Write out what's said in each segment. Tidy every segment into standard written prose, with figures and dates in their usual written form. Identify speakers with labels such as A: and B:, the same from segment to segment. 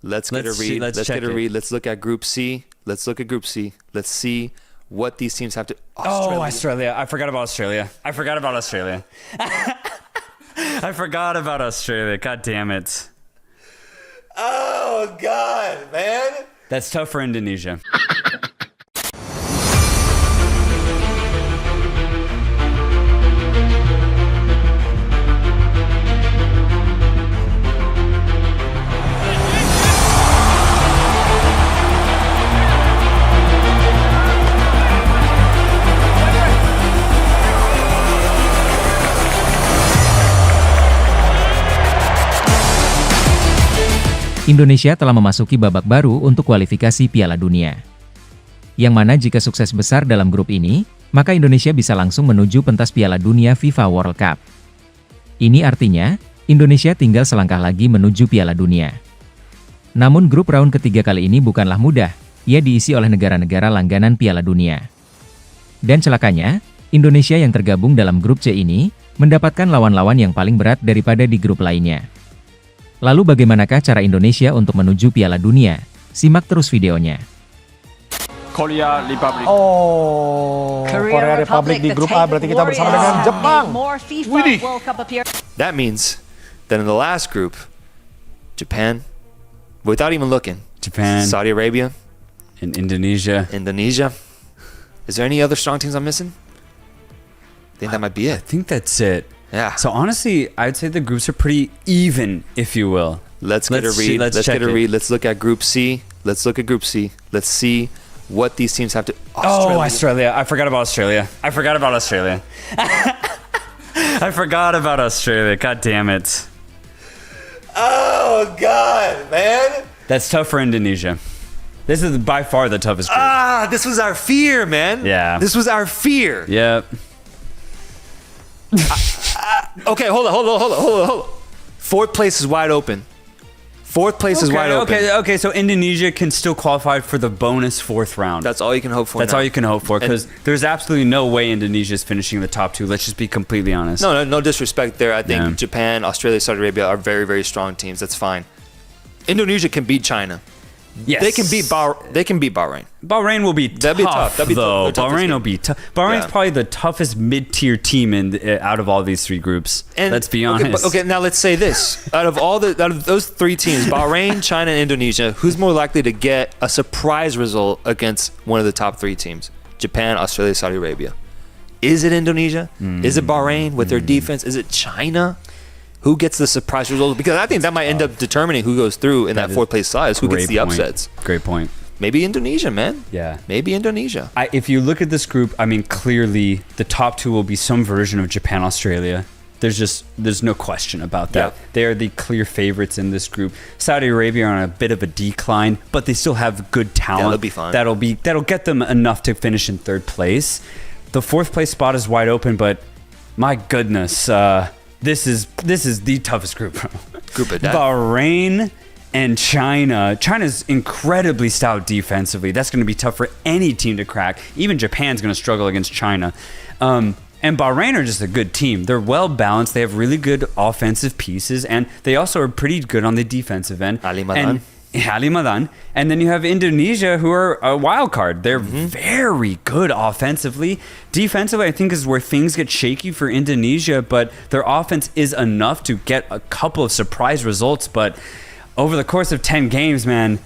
A: Let's get a read. Let's get a read. Let's look at Group C. Let's see what these teams have to.
B: Australia. I forgot about Australia. I forgot about Australia. God damn it.
A: Oh, God, man.
B: That's tough for Indonesia.
C: Indonesia telah memasuki babak baru untuk kualifikasi Piala Dunia. Yang mana jika sukses besar dalam grup ini, maka Indonesia bisa langsung menuju pentas Piala Dunia FIFA World Cup. Ini artinya, Indonesia tinggal selangkah lagi menuju Piala Dunia. Namun grup round ketiga kali ini bukanlah mudah, ia diisi oleh negara-negara langganan Piala Dunia. Dan celakanya, Indonesia yang tergabung dalam grup C ini, mendapatkan lawan-lawan yang paling berat daripada di grup lainnya. Lalu bagaimanakah cara Indonesia untuk menuju Piala Dunia? Simak terus videonya.
D: Korea Republic.
E: Korea Republic di grup A, berarti kita bersama dengan Jepang.
D: Widih.
A: That means that in the last group, Japan, without even looking,
B: Japan,
A: Saudi Arabia,
B: and Indonesia.
A: Is there any other strong teams I'm missing? I think that might be
B: I
A: it.
B: think that's it.
A: Yeah.
B: So honestly, I'd say the groups are pretty even, if you will.
A: Let's get a read. Let's look at Group C. Let's see what these teams have to.
B: Australia. I forgot about Australia. I forgot about Australia. God damn it.
A: Oh, God, man.
B: That's tough for Indonesia. This is by far the toughest group.
A: This was our fear, man.
B: Yeah.
A: This was our fear.
B: Yep.
A: Okay, hold on. Fourth place is wide open.
B: Okay, so Indonesia can still qualify for the bonus fourth round.
A: That's all you can hope for.
B: All you can hope for, because there's absolutely no way Indonesia is finishing the top two. Let's just be completely honest.
A: No disrespect there. I think Japan, Australia, Saudi Arabia are very, very strong teams. That's fine. Indonesia can beat China.
B: Yes.
A: They can beat Bahrain.
B: Bahrain will be tough.
A: That'd be tough.
B: Though. Bahrain will be tough. Bahrain's probably the toughest mid-tier team out of all these three groups. And let's be honest.
A: Okay, now let's say this: out of those three teams, Bahrain, China, and Indonesia, who's more likely to get a surprise result against one of the top three teams? Japan, Australia, Saudi Arabia. Is it Indonesia? Is it Bahrain with their defense? Is it China? Who gets the surprise result? Because I think that might end up determining who goes through in that fourth place size. Who gets the upsets?
B: Great point.
A: Maybe Indonesia, man.
B: Yeah.
A: Maybe Indonesia.
B: If you look at this group, I mean, clearly the top two will be some version of Japan, Australia. There's no question about that. Yeah. They are the clear favorites in this group. Saudi Arabia are on a bit of a decline, but they still have good talent.
A: Yeah, they'll be fine.
B: That'll get them enough to finish in third place. The fourth place spot is wide open, but my goodness, This is the toughest group.
A: Group of death.
B: Bahrain and China. China's incredibly stout defensively. That's going to be tough for any team to crack. Even Japan's going to struggle against China. And Bahrain are just a good team. They're well balanced. They have really good offensive pieces, and they also are pretty good on the defensive end.
A: Ali Madan.
B: And then you have Indonesia, who are a wild card. They're very good offensively. Defensively, I think, is where things get shaky for Indonesia, but their offense is enough to get a couple of surprise results. But over the course of 10 games, man,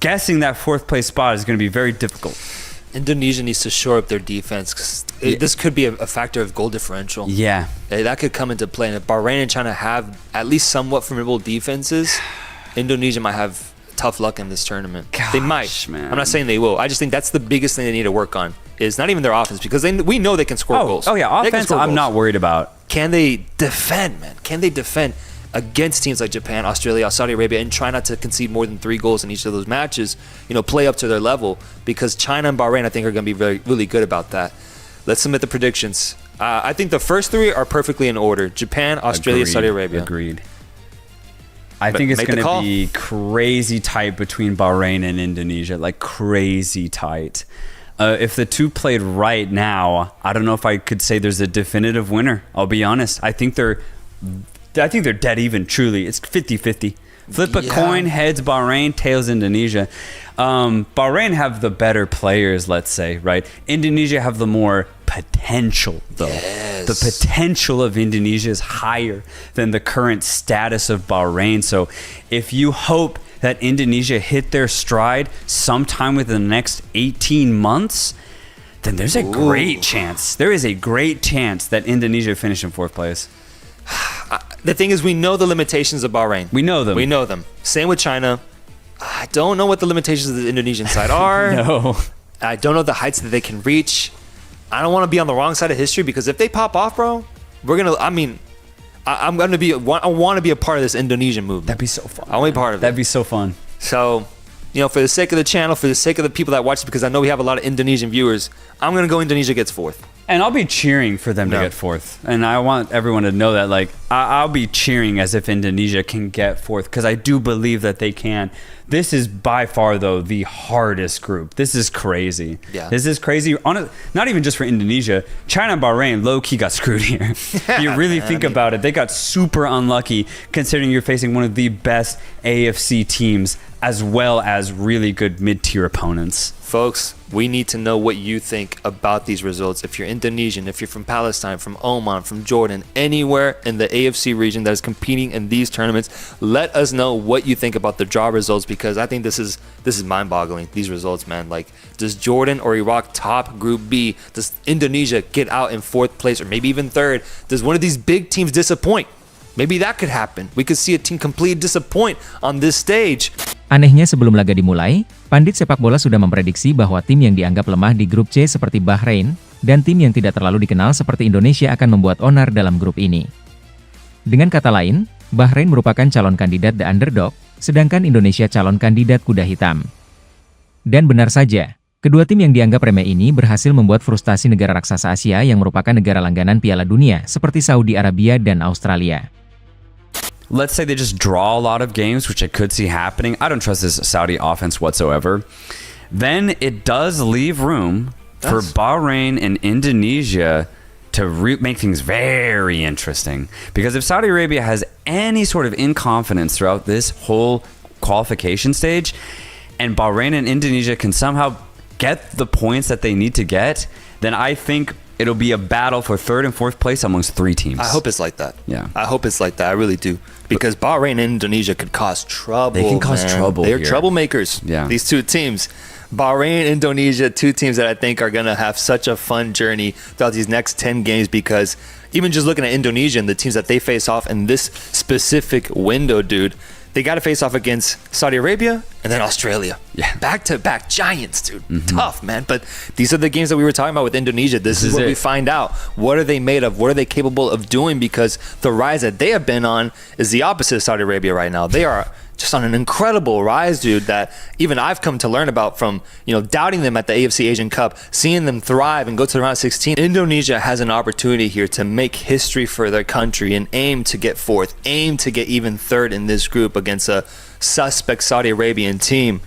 B: guessing that fourth place spot is going to be very difficult.
A: Indonesia needs to shore up their defense, because this could be a factor of goal differential.
B: Yeah.
A: That could come into play. And if Bahrain and China have at least somewhat formidable defenses, Indonesia might have tough luck in this tournament. They might.
B: Man.
A: I'm not saying they will. I just think that's the biggest thing they need to work on, is not even their offense, because we know they can score goals.
B: Oh, yeah. Offense, I'm not worried about.
A: Can they defend, man? Can they defend against teams like Japan, Australia, Saudi Arabia, and try not to concede more than 3 goals in each of those matches? Play up to their level, because China and Bahrain, I think, are going to be really good about that. Let's submit the predictions. I think the first 3 are perfectly in order: Japan, Australia, Saudi Arabia.
B: Agreed. I think it's going to be crazy tight between Bahrain and Indonesia, like crazy tight. If the two played right now, I don't know if I could say there's a definitive winner. I'll be honest. I think they're dead even, truly. It's 50-50. Flip a coin, heads Bahrain, tails Indonesia. Bahrain have the better players, let's say, right? Indonesia have the more potential, though.
A: Yes.
B: The potential of Indonesia is higher than the current status of Bahrain. So if you hope that Indonesia hit their stride sometime within the next 18 months, then there's a great chance. There is a great chance that Indonesia finish in 4th place.
A: The thing is, we know the limitations of Bahrain.
B: We know them.
A: We know them. Same with China. I don't know what the limitations of the Indonesian side are.
B: No.
A: I don't know the heights that they can reach. I don't want to be on the wrong side of history, because if they pop off, bro, we're gonna. I mean, I'm gonna be. I want to be a part of this Indonesian movement.
B: That'd be so fun.
A: I want to be part of it.
B: That'd be so fun.
A: So, for the sake of the channel, for the sake of the people that watch it, because I know we have a lot of Indonesian viewers, I'm gonna go Indonesia gets 4th.
B: And I'll be cheering for them to get 4th. And I want everyone to know that, like, I'll be cheering as if Indonesia can get 4th, because I do believe that they can. This is by far, though, the hardest group. This is crazy.
A: Yeah.
B: This is crazy. Not even just for Indonesia. China and Bahrain low-key got screwed here. You really think about it. They got super unlucky, considering you're facing one of the best AFC teams, as well as really good mid-tier opponents.
A: Folks, we need to know what you think about these results. If you're Indonesian, if you're from Palestine, from Oman, from Jordan, anywhere in the AFC region that is competing in these tournaments, let us know what you think about the draw results, because I think this is mind-boggling, these results, man. Like, does Jordan or Iraq top Group B? Does Indonesia get out in 4th place, or maybe even 3rd? Does one of these big teams disappoint? Maybe that could happen. We could see a team completely disappoint on this stage.
C: Anehnya, sebelum laga dimulai, pandit sepak bola sudah memprediksi bahwa tim yang dianggap lemah di grup C seperti Bahrain, dan tim yang tidak terlalu dikenal seperti Indonesia akan membuat onar dalam grup ini. Dengan kata lain, Bahrain merupakan calon kandidat the underdog, sedangkan Indonesia calon kandidat kuda hitam. Dan benar saja, kedua tim yang dianggap remeh ini berhasil membuat frustasi negara raksasa Asia yang merupakan negara langganan Piala Dunia seperti Saudi Arabia dan Australia.
B: Let's say they just draw a lot of games, which I could see happening. I don't trust this Saudi offense whatsoever. Then it does leave room for Bahrain and Indonesia to make things very interesting. Because if Saudi Arabia has any sort of inconfidence throughout this whole qualification stage, and Bahrain and Indonesia can somehow get the points that they need to get, then I think it'll be a battle for 3rd and 4th place amongst 3 teams.
A: I hope it's like that.
B: Yeah.
A: I hope it's like that. I really do. Because Bahrain and Indonesia could cause trouble.
B: They can cause trouble.
A: They're
B: here.
A: troublemakers.
B: Yeah.
A: These 2 teams. Bahrain, Indonesia, 2 teams that I think are going to have such a fun journey throughout these next 10 games, because even just looking at Indonesia and the teams that they face off in this specific window, dude, they got to face off against Saudi Arabia and then Australia.
B: Yeah.
A: Back-to-back giants, dude. Tough, man. But these are the games that we were talking about with Indonesia. This is where we find out, what are they made of? What are they capable of doing? Because the rise that they have been on is the opposite of Saudi Arabia right now. They are just on an incredible rise, dude, that even I've come to learn about from, doubting them at the AFC Asian Cup, seeing them thrive and go to the round of 16. Indonesia has an opportunity here to make history for their country and aim to get 4th, aim to get even 3rd in this group against a suspect Saudi Arabian team.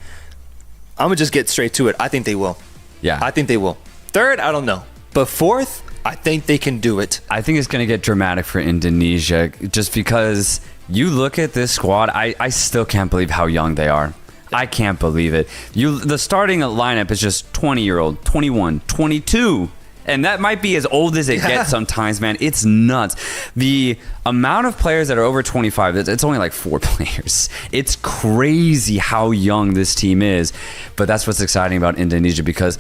A: I'm going to just get straight to it. I think they will.
B: Yeah.
A: I think they will. 3rd, I don't know. But 4th, I think they can do it.
B: I think it's going to get dramatic for Indonesia, just because you look at this squad, I still can't believe how young they are. I can't believe it. The starting lineup is just 20-year-old, 21, 22. And that might be as old as it gets sometimes, man. It's nuts. The amount of players that are over 25, it's only like 4 players. It's crazy how young this team is. But that's what's exciting about Indonesia, because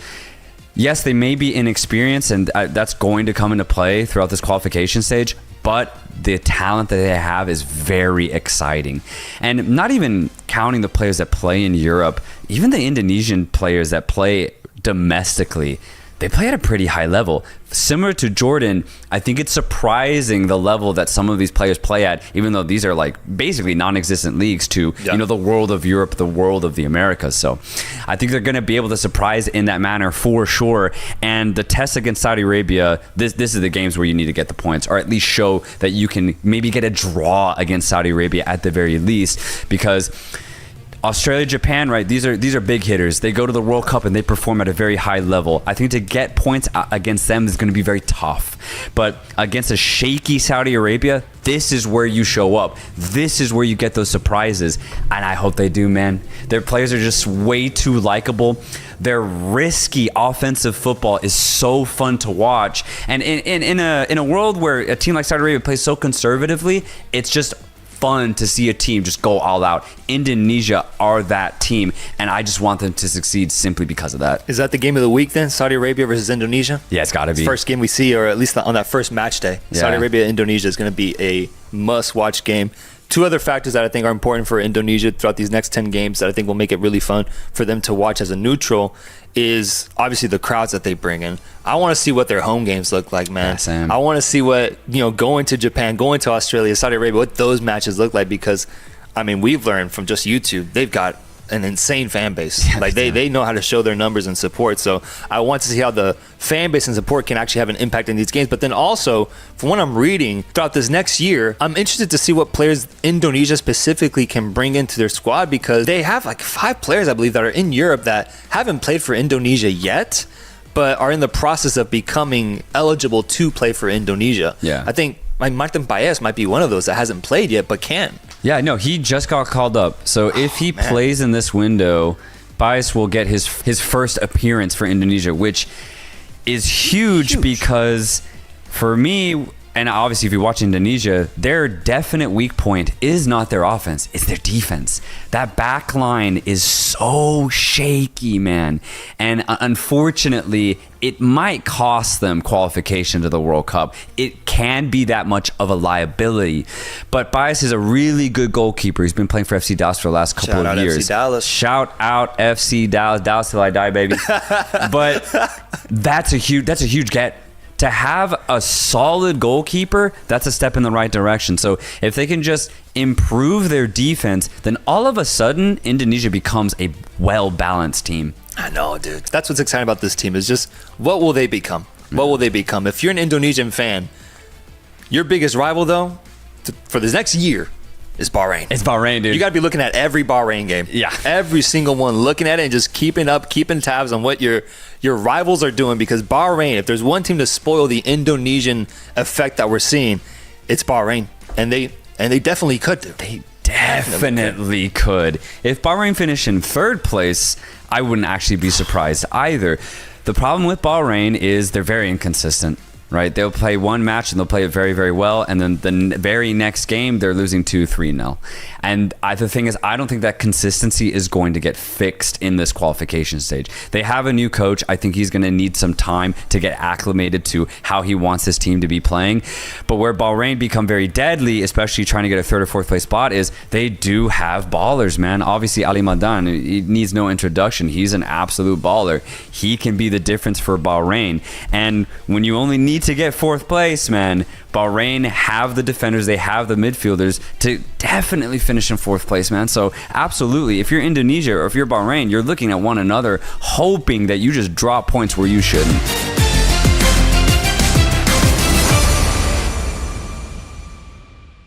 B: yes, they may be inexperienced, and that's going to come into play throughout this qualification stage, but the talent that they have is very exciting. And not even counting the players that play in Europe, even the Indonesian players that play domestically, they play at a pretty high level. Similar to Jordan, I think it's surprising the level that some of these players play at, even though these are like basically non-existent leagues to the world of Europe, the world of the Americas. So I think they're going to be able to surprise in that manner for sure. And the test against Saudi Arabia, this is the games where you need to get the points, or at least show that you can maybe get a draw against Saudi Arabia at the very least, because Australia, Japan, right? These are big hitters. They go to the World Cup and they perform at a very high level. I think to get points against them is going to be very tough. But against a shaky Saudi Arabia, this is where you show up. This is where you get those surprises. And I hope they do, man. Their players are just way too likable. Their risky offensive football is so fun to watch. And in a world where a team like Saudi Arabia plays so conservatively, it's just fun to see a team just go all out. Indonesia are that team, and I just want them to succeed simply because of that.
A: Is that the game of the week then? Saudi Arabia versus Indonesia?
B: Yeah, it's got to be.
A: First game we see, or at least on that first match day.
B: Yeah.
A: Saudi Arabia, Indonesia is going to be a must-watch game. Two other factors that I think are important for Indonesia throughout these next 10 games that I think will make it really fun for them to watch as a neutral is obviously the crowds that they bring in. I want to see what their home games look like, man.
B: Yeah, same.
A: I want to see what, going to Japan, going to Australia, Saudi Arabia, what those matches look like, because, I mean, we've learned from just YouTube, they've got an insane fan base.
B: Yeah,
A: like they know how to show their numbers and support. So I want to see how the fan base and support can actually have an impact in these games. But then also, from what I'm reading throughout this next year, I'm interested to see what players Indonesia specifically can bring into their squad, because they have like 5 players, I believe, that are in Europe that haven't played for Indonesia yet, but are in the process of becoming eligible to play for Indonesia.
B: Yeah.
A: I think like Martin Paes might be one of those that hasn't played yet but can.
B: Yeah, no, he just got called up. So if he plays in this window, Baez will get his first appearance for Indonesia, which is huge because for me, and obviously if you watch Indonesia, their definite weak point is not their offense, it's their defense. That back line is so shaky, man. And unfortunately, it might cost them qualification to the World Cup. It can be that much of a liability. But Baez is a really good goalkeeper. He's been playing for FC Dallas for the last couple of years.
A: FC Dallas.
B: Shout out FC Dallas. Dallas till I die, baby. But that's a huge get. To have a solid goalkeeper, that's a step in the right direction. So if they can just improve their defense, then all of a sudden, Indonesia becomes a well-balanced team.
A: I know, dude. That's what's exciting about this team, is just what will they become? What will they become? If you're an Indonesian fan, your biggest rival, though, for this next year is Bahrain.
B: It's Bahrain, dude.
A: You got to be looking at every Bahrain game.
B: Yeah.
A: Every single one, looking at it and just keeping tabs on what your rivals are doing, because Bahrain, if there's one team to spoil the Indonesian effect that we're seeing, it's Bahrain. And they definitely could do.
B: They definitely could. If Bahrain finished in 3rd place, I wouldn't actually be surprised either. The problem with Bahrain is they're very inconsistent. Right, they'll play one match and they'll play it very, very well, and then the very next game they're losing 2-3-0. And the thing is, I don't think that consistency is going to get fixed in this qualification stage. They have a new coach. I think he's going to need some time to get acclimated to how he wants his team to be playing. But where Bahrain become very deadly, especially trying to get a 3rd or 4th place spot, is they do have ballers, man. Obviously, Ali Madan, he needs no introduction. He's an absolute baller. He can be the difference for Bahrain. And when you only need to get 4th place, man, Bahrain have the defenders, they have the midfielders to definitely finish in 4th place, man. So absolutely, if you're Indonesia or if you're Bahrain, you're looking at one another hoping that you just drop points where you shouldn't.